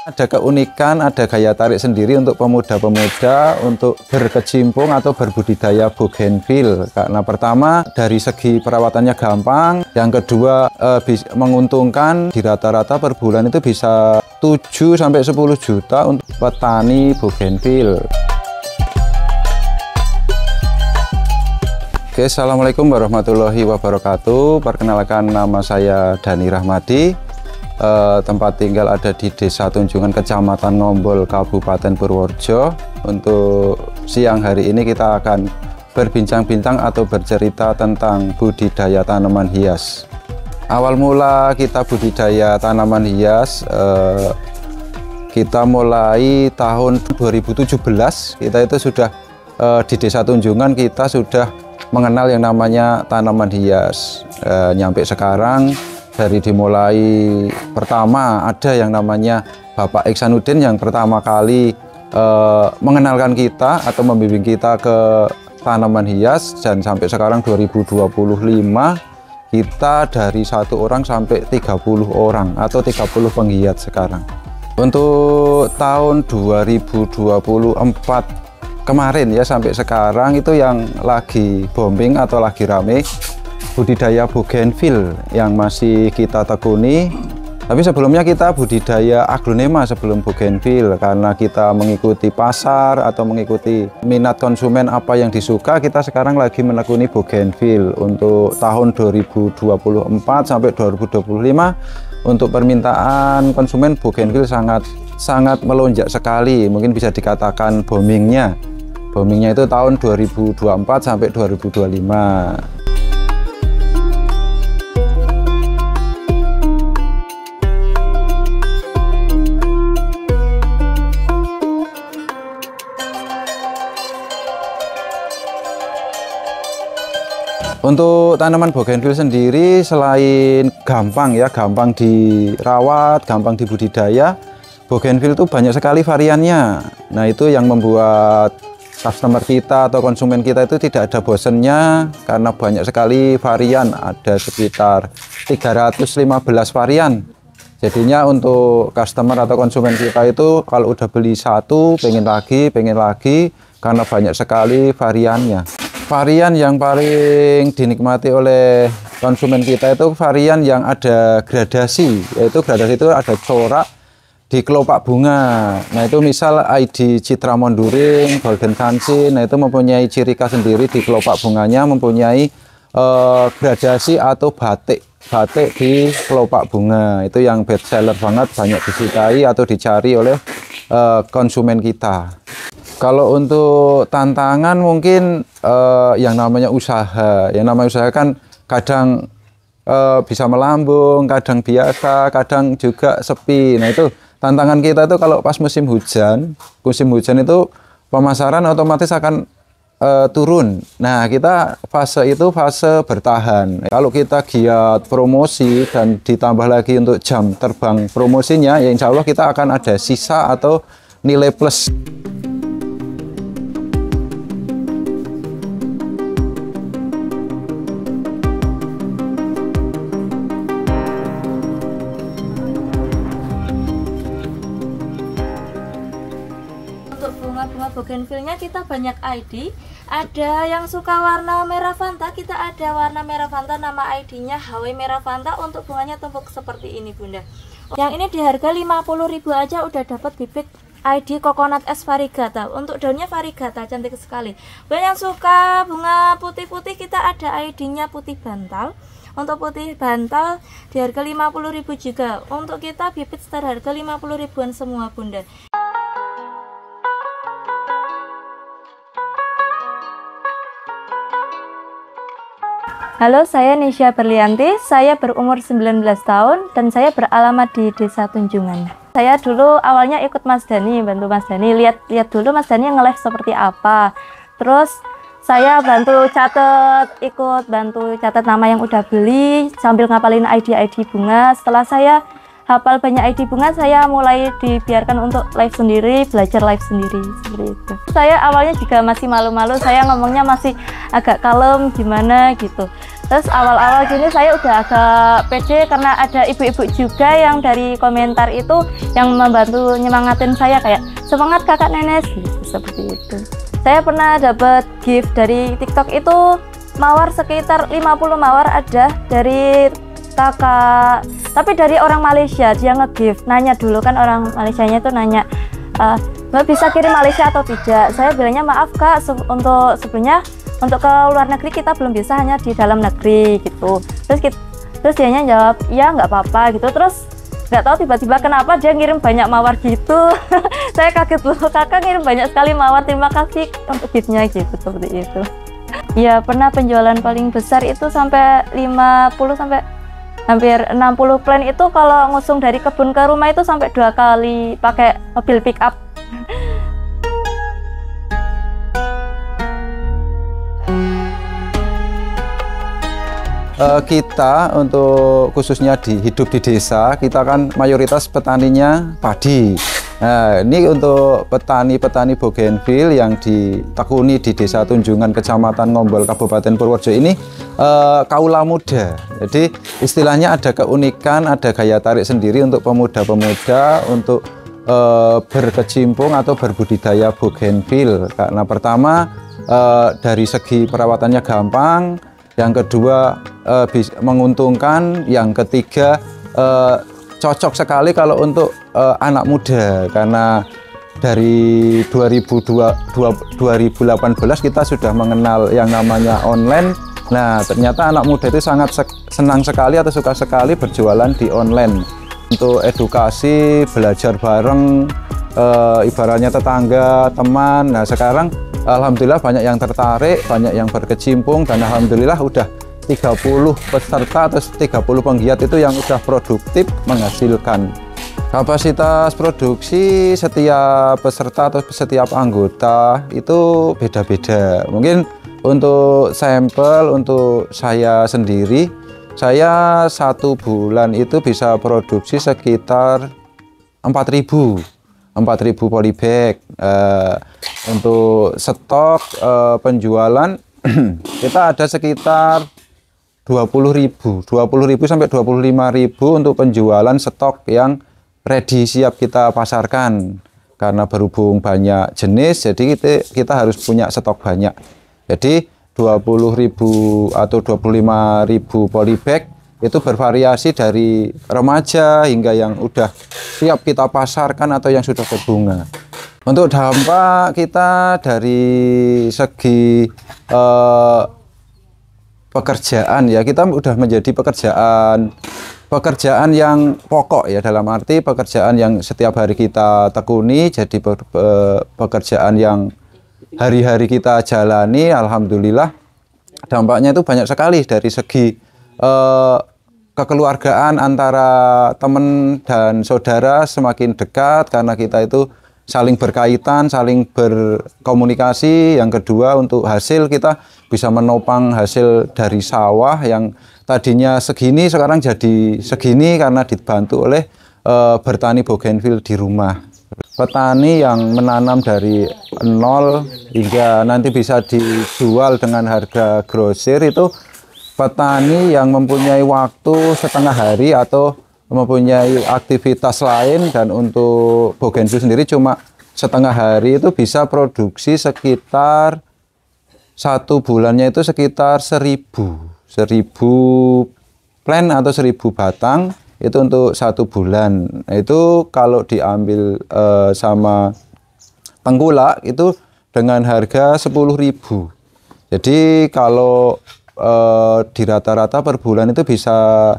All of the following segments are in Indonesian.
Ada keunikan, ada gaya tarik sendiri untuk pemuda-pemuda untuk berkecimpung atau berbudidaya bougainville. Karena pertama dari segi perawatannya gampang, yang kedua menguntungkan, di rata-rata per bulan itu bisa 7 sampai 10 juta untuk petani bougainville. Oke, assalamualaikum warahmatullahi wabarakatuh. Perkenalkan, nama saya Dhani Rahmadi. Tempat tinggal ada di Desa Tunjungan, Kecamatan Ngombol, Kabupaten Purworejo. Untuk siang hari ini kita akan berbincang-bincang atau bercerita tentang budidaya tanaman hias. Awal mula kita budidaya tanaman hias, kita mulai tahun 2017. Kita itu sudah di Desa Tunjungan, kita sudah mengenal yang namanya tanaman hias. Nyampe sekarang, dari dimulai pertama ada yang namanya Bapak Iksanuddin yang pertama kali mengenalkan kita atau membimbing kita ke tanaman hias, dan sampai sekarang 2025 kita dari 1 orang sampai 30 orang atau 30 penggiat sekarang. Untuk tahun 2024 kemarin ya sampai sekarang itu yang lagi booming atau lagi rame budidaya bougainville yang masih kita tekuni. Tapi sebelumnya kita budidaya aglonema sebelum bougainville, karena kita mengikuti pasar atau mengikuti minat konsumen apa yang disuka. Kita sekarang lagi menekuni bougainville. Untuk tahun 2024 sampai 2025 untuk permintaan konsumen bougainville sangat melonjak sekali. Mungkin bisa dikatakan boomingnya itu tahun 2024 sampai 2025. Untuk tanaman bougainville sendiri, selain gampang dirawat, gampang dibudidaya, bougainville itu banyak sekali variannya. Nah, itu yang membuat customer kita atau konsumen kita itu tidak ada bosennya, karena banyak sekali varian, ada sekitar 315 varian. Jadinya untuk customer atau konsumen kita itu kalau udah beli satu, pengen lagi, karena banyak sekali variannya. Varian yang paling dinikmati oleh konsumen kita itu varian yang ada gradasi, yaitu gradasi itu ada corak di kelopak bunga. Nah, itu misal ID Citra Monduring, Golden Kansin, nah itu mempunyai ciri khas sendiri di kelopak bunganya, mempunyai gradasi atau batik di kelopak bunga. Itu yang best seller banget, banyak disukai atau dicari oleh konsumen kita. Kalau untuk tantangan mungkin yang namanya usaha kan kadang bisa melambung, kadang biasa, kadang juga sepi. Nah, itu tantangan kita itu kalau pas musim hujan itu pemasaran otomatis akan turun. Nah, kita fase bertahan. Kalau kita giat promosi dan ditambah lagi untuk jam terbang promosinya, ya insya Allah kita akan ada sisa atau nilai plus. Bunga bougainville-nya kita banyak ID. Ada yang suka warna merah Fanta, kita ada warna merah Fanta, nama ID-nya HW Merah Fanta. Untuk bunganya tumpuk seperti ini, Bunda. Yang ini di harga 50.000 aja udah dapat bibit ID Coconut S Variegata. Untuk daunnya Variegata, cantik sekali. Buat yang suka bunga putih-putih, kita ada ID-nya putih bantal. Untuk putih bantal di harga 50.000 juga. Untuk kita bibit start harga 50.000-an semua, Bunda. Halo, saya Nisha Berlianti, saya berumur 19 tahun dan saya beralamat di Desa Tunjungan. Saya dulu awalnya ikut Mas Dhani, bantu Mas Dhani, lihat dulu Mas Dhani nge-live seperti apa. Terus saya bantu catat nama yang udah beli sambil ngapalin ID bunga. Setelah saya hafal banyak ID bunga, saya mulai dibiarkan untuk live sendiri, belajar live sendiri seperti itu. Saya awalnya juga masih malu-malu, saya ngomongnya masih agak kalem gimana gitu. Terus awal-awal gini saya udah agak pede karena ada ibu-ibu juga yang dari komentar itu yang membantu nyemangatin saya kayak semangat kakak Nenes gitu, seperti itu. Saya pernah dapat gift dari TikTok itu mawar sekitar 50 mawar ada dari kakak, tapi dari orang Malaysia. Dia nge-gift, nanya dulu kan orang Malaysianya tuh nanya, Mbak bisa kirim Malaysia atau tidak? Saya bilangnya maaf kak, untuk sebelumnya untuk ke luar negeri kita belum bisa, hanya di dalam negeri gitu. Terus dianya jawab ya nggak apa-apa gitu. Terus nggak tahu tiba-tiba kenapa dia ngirim banyak mawar gitu. Saya kaget loh, kakak ngirim banyak sekali mawar, terima kasih untuk giftnya gitu, seperti itu. Ya pernah penjualan paling besar itu sampai 50 sampai hampir 60 plan itu kalau ngusung dari kebun ke rumah itu sampai 2 kali pakai mobil pick up. Kita untuk khususnya hidup di desa, kita kan mayoritas petaninya padi. Nah, ini untuk petani-petani bougainville yang ditekuni di Desa Tunjungan, Kecamatan Ngombol, Kabupaten Purworejo ini kaula muda. Jadi istilahnya ada keunikan, ada gaya tarik sendiri untuk pemuda-pemuda untuk berkecimpung atau berbudidaya bougainville. Karena pertama dari segi perawatannya gampang, yang kedua menguntungkan, yang ketiga cocok sekali kalau untuk anak muda, karena dari 2018 kita sudah mengenal yang namanya online. Nah ternyata anak muda itu sangat senang sekali atau suka sekali berjualan di online untuk edukasi, belajar bareng, ibaratnya tetangga, teman. Nah sekarang alhamdulillah banyak yang tertarik, banyak yang berkecimpung, dan alhamdulillah udah 30 peserta atau 30 penggiat itu yang sudah produktif menghasilkan. Kapasitas produksi setiap peserta atau setiap anggota itu beda-beda. Mungkin untuk sampel, untuk saya sendiri, saya 1 bulan itu bisa produksi sekitar 4.000 polybag. Untuk stok penjualan kita ada sekitar 20.000 sampai 25.000 untuk penjualan stok yang ready siap kita pasarkan. Karena berhubung banyak jenis, jadi kita harus punya stok banyak. Jadi 20.000 atau 25.000 polybag itu bervariasi dari remaja hingga yang udah siap kita pasarkan atau yang sudah berbunga. Untuk dampak kita dari segi pekerjaan, ya kita udah menjadi pekerjaan yang pokok, ya dalam arti pekerjaan yang setiap hari kita tekuni, jadi pekerjaan yang hari-hari kita jalani. Alhamdulillah dampaknya itu banyak sekali dari segi kekeluargaan antara teman dan saudara semakin dekat karena kita itu saling berkaitan, saling berkomunikasi. Yang kedua, untuk hasil kita bisa menopang hasil dari sawah yang tadinya segini sekarang jadi segini karena dibantu oleh bertani bougainville di rumah. Petani yang menanam dari nol hingga nanti bisa dijual dengan harga grosir itu petani yang mempunyai waktu setengah hari atau mempunyai aktivitas lain, dan untuk bougainville sendiri cuma setengah hari itu bisa produksi sekitar 1 bulannya itu sekitar 1.000 plant atau 1.000 batang itu untuk 1 bulan. Nah, itu kalau diambil sama tengkulak itu dengan harga 10.000. Jadi kalau di rata-rata per bulan itu bisa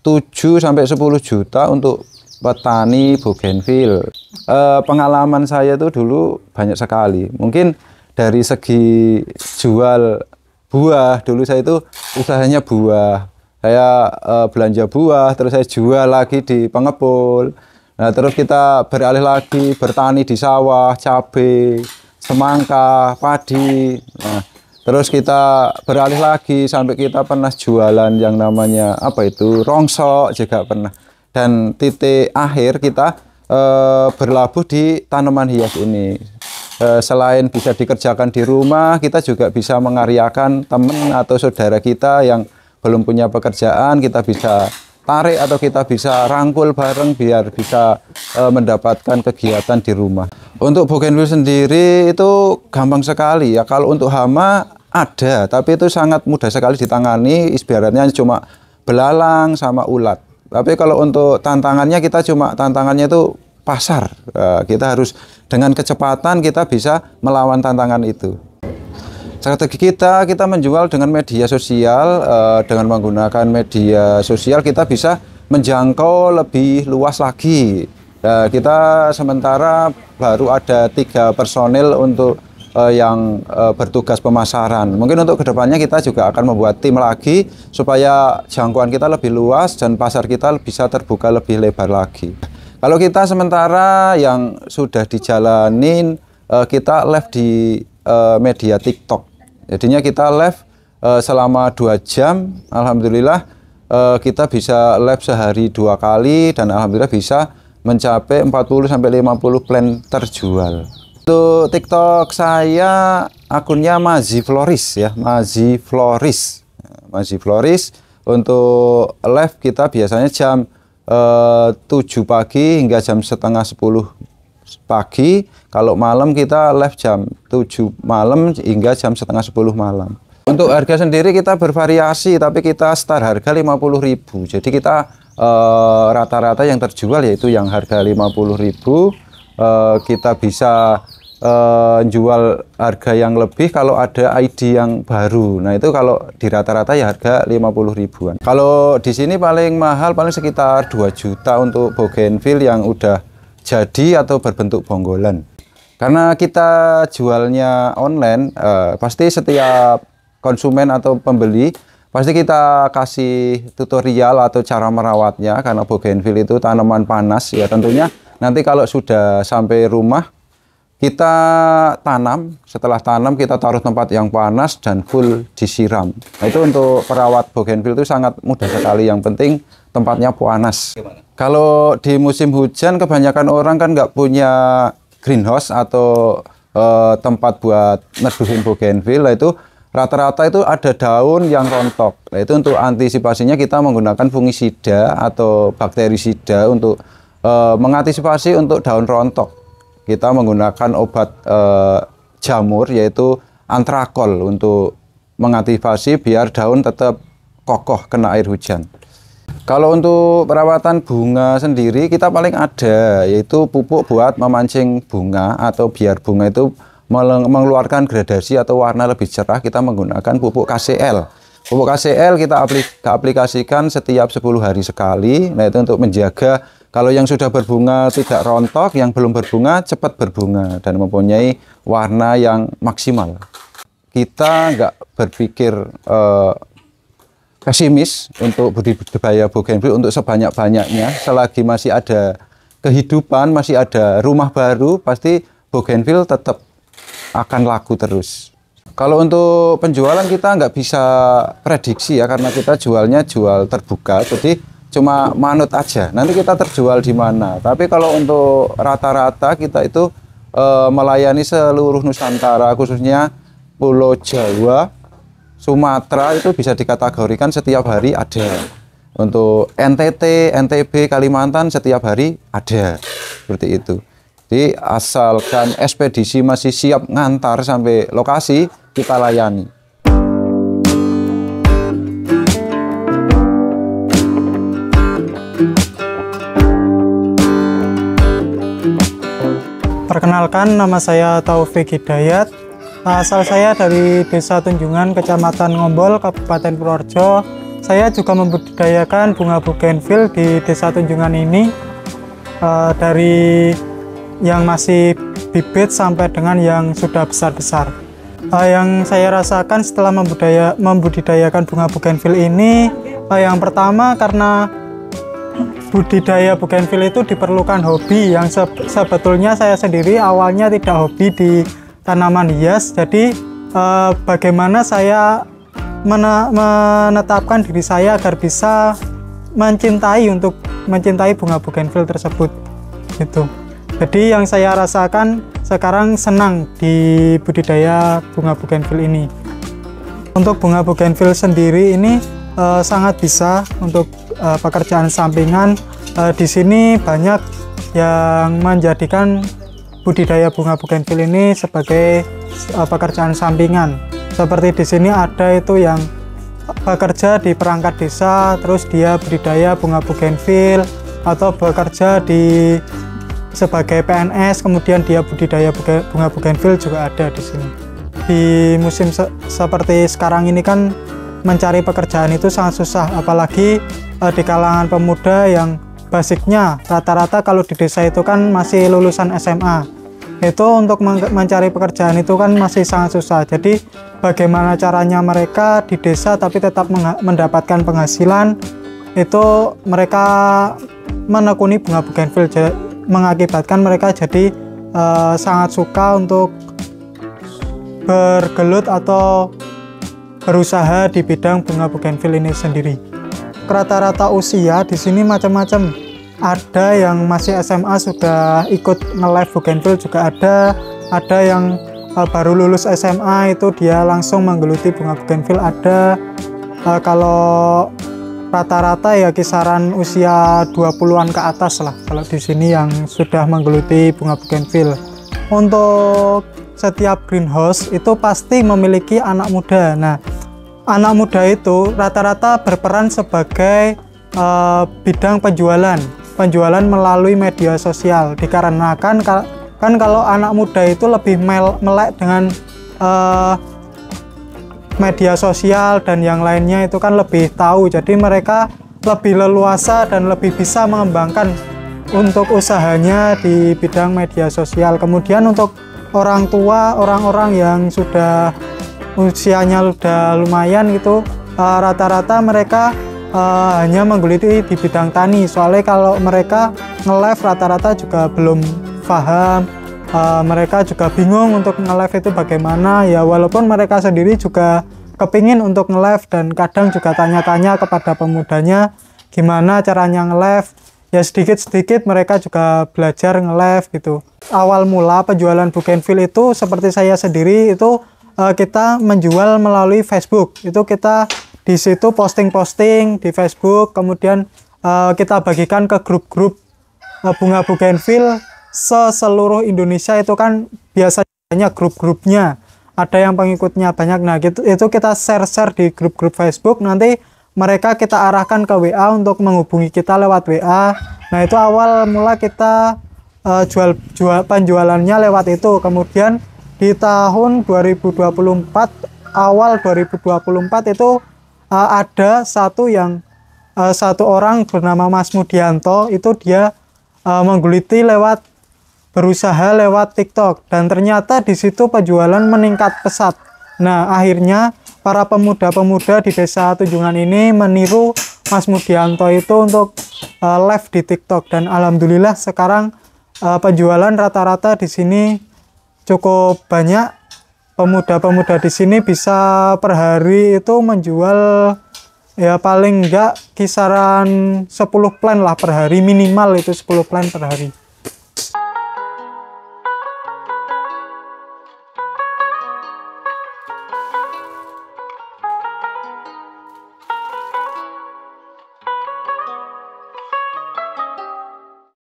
7 sampai 10 juta untuk petani bougainville. Pengalaman saya itu dulu banyak sekali. Mungkin dari segi jual buah, dulu saya itu usahanya buah. Saya belanja buah, terus saya jual lagi di pengepul. Nah, terus kita beralih lagi bertani di sawah, cabai, semangka, padi. Nah, terus kita beralih lagi sampai kita pernah jualan yang namanya apa itu rongsok juga pernah. Dan titik akhir kita berlabuh di tanaman hias ini. Selain bisa dikerjakan di rumah, kita juga bisa mengaryakan teman atau saudara kita yang belum punya pekerjaan, kita bisa tarik atau kita bisa rangkul bareng biar bisa mendapatkan kegiatan di rumah. Untuk bougainville sendiri itu gampang sekali ya. Kalau untuk hama ada, tapi itu sangat mudah sekali ditangani, ibaratnya cuma belalang sama ulat. Tapi kalau untuk tantangannya tantangannya itu pasar. Kita harus dengan kecepatan kita bisa melawan tantangan itu. Strategi kita menjual dengan media sosial, dengan menggunakan media sosial kita bisa menjangkau lebih luas lagi. Kita sementara baru ada 3 personil untuk yang bertugas pemasaran. Mungkin untuk kedepannya kita juga akan membuat tim lagi supaya jangkauan kita lebih luas dan pasar kita bisa terbuka lebih lebar lagi. Kalau kita sementara yang sudah dijalanin, kita live di media TikTok. Jadinya kita live selama 2 jam, alhamdulillah kita bisa live sehari 2 kali dan alhamdulillah bisa mencapai 40-50 plan terjual. Untuk TikTok saya akunnya Mazi Floris ya, Mazi Floris. Untuk live kita biasanya jam 7 pagi hingga jam setengah 10 pagi. Kalau malam kita live jam 7 malam hingga jam setengah 10 malam. Untuk harga sendiri kita bervariasi, tapi kita start harga 50.000. Jadi kita rata-rata yang terjual yaitu yang harga 50.000. Kita bisa jual harga yang lebih kalau ada ID yang baru. Nah itu kalau di rata-rata ya harga 50.000-an. Kalau di sini paling mahal paling sekitar 2 juta untuk bougainville yang udah jadi atau berbentuk bonggolan. Karena kita jualnya online, pasti setiap konsumen atau pembeli pasti kita kasih tutorial atau cara merawatnya, karena bougainville itu tanaman panas ya. Tentunya nanti kalau sudah sampai rumah kita tanam, setelah tanam kita taruh tempat yang panas dan full disiram. Nah, itu untuk perawat bougainville itu sangat mudah sekali, yang penting tempatnya panas. Kalau di musim hujan kebanyakan orang kan nggak punya greenhouse atau tempat buat neduhin bougainville. Nah, itu rata-rata itu ada daun yang rontok. Nah, itu untuk antisipasinya kita menggunakan fungisida atau bakterisida untuk mengantisipasi untuk daun rontok. Kita menggunakan obat jamur yaitu antrakol untuk mengantisipasi biar daun tetap kokoh kena air hujan. Kalau untuk perawatan bunga sendiri kita paling ada yaitu pupuk buat memancing bunga atau biar bunga itu mengeluarkan gradasi atau warna lebih cerah. Kita menggunakan pupuk KCL. Pupuk KCL kita aplikasikan setiap 10 hari sekali. Nah itu untuk menjaga kalau yang sudah berbunga tidak rontok, yang belum berbunga cepat berbunga dan mempunyai warna yang maksimal. Kita nggak berpikir pesimis untuk budidaya bougainville untuk sebanyak-banyaknya. Selagi masih ada kehidupan, masih ada rumah baru, pasti bougainville tetap akan laku terus. Kalau untuk penjualan kita nggak bisa prediksi ya, karena kita jualnya jual terbuka, jadi cuma manut aja. Nanti kita terjual di mana. Tapi kalau untuk rata-rata kita itu melayani seluruh Nusantara, khususnya Pulau Jawa, Sumatera itu bisa dikategorikan setiap hari ada. Untuk NTT, NTB, Kalimantan setiap hari ada. Seperti itu. Jadi asalkan ekspedisi masih siap ngantar sampai lokasi, kita layani. Perkenalkan, nama saya Taufik Hidayat. Asal saya dari Desa Tunjungan, Kecamatan Ngombol, Kabupaten Purworejo. Saya juga membudidayakan bunga bougainville di Desa Tunjungan ini, dari yang masih bibit sampai dengan yang sudah besar-besar. Yang saya rasakan setelah membudidayakan bunga bougainville ini, yang pertama karena budidaya bougainville itu diperlukan hobi yang sebetulnya saya sendiri awalnya tidak hobi di tanaman hias. Jadi bagaimana saya menetapkan diri saya agar bisa mencintai bunga bougainville tersebut gitu. Jadi yang saya rasakan sekarang senang di budidaya bunga bougainville ini. Untuk bunga bougainville sendiri ini sangat bisa untuk pekerjaan sampingan. Di sini banyak yang menjadikan budidaya bunga bougainville ini sebagai pekerjaan sampingan. Seperti di sini ada itu yang bekerja di perangkat desa, terus dia budidaya bunga bougainville, atau bekerja sebagai PNS, kemudian dia budidaya bunga bougainville juga ada di sini. Di musim seperti sekarang ini kan mencari pekerjaan itu sangat susah, apalagi di kalangan pemuda yang basicnya rata-rata kalau di desa itu kan masih lulusan SMA. Itu untuk mencari pekerjaan itu kan masih sangat susah. Jadi bagaimana caranya mereka di desa tapi tetap mendapatkan penghasilan, itu mereka menekuni bunga bougainville, mengakibatkan mereka jadi sangat suka untuk bergelut atau berusaha di bidang bunga bougainville ini sendiri. Rata-rata usia di sini macam-macam. Ada yang masih SMA sudah ikut nge-live bougainville juga ada. Ada yang baru lulus SMA itu dia langsung menggeluti bunga bougainville ada. Kalau rata-rata ya kisaran usia 20-an ke atas lah kalau di sini yang sudah menggeluti bunga bougainville. Untuk setiap greenhouse itu pasti memiliki anak muda. Nah, anak muda itu rata-rata berperan sebagai bidang penjualan melalui media sosial, dikarenakan kan kalau anak muda itu lebih melek dengan media sosial dan yang lainnya itu kan lebih tahu, jadi mereka lebih leluasa dan lebih bisa mengembangkan untuk usahanya di bidang media sosial. Kemudian untuk orang tua, orang-orang yang sudah usianya udah lumayan gitu, rata-rata mereka hanya menggeluti di bidang tani. Soalnya kalau mereka nge-live rata-rata juga belum paham, mereka juga bingung untuk nge-live itu bagaimana ya, walaupun mereka sendiri juga kepingin untuk nge-live dan kadang juga tanya-tanya kepada pemudanya gimana caranya nge-live. Ya sedikit-sedikit mereka juga belajar nge-live gitu. Awal mula penjualan bougainville itu seperti saya sendiri itu kita menjual melalui Facebook. Itu kita di situ posting-posting di Facebook, kemudian kita bagikan ke grup-grup bunga bougainville seluruh Indonesia. Itu kan biasanya grup-grupnya ada yang pengikutnya banyak. Nah itu kita share-share di grup-grup Facebook, nanti mereka kita arahkan ke WA untuk menghubungi kita lewat WA. Nah itu awal mula kita penjualannya lewat itu. Kemudian di tahun 2024, awal 2024 itu ada satu orang bernama Mas Mudianto, itu dia berusaha lewat TikTok, dan ternyata di situ penjualan meningkat pesat. Nah akhirnya para pemuda-pemuda di desa Tunjungan ini meniru Mas Mudianto itu untuk live di TikTok, dan alhamdulillah sekarang penjualan rata-rata di sini cukup banyak. Pemuda-pemuda di sini bisa per hari itu menjual ya paling enggak kisaran 10 plan lah per hari, minimal itu 10 plan per hari.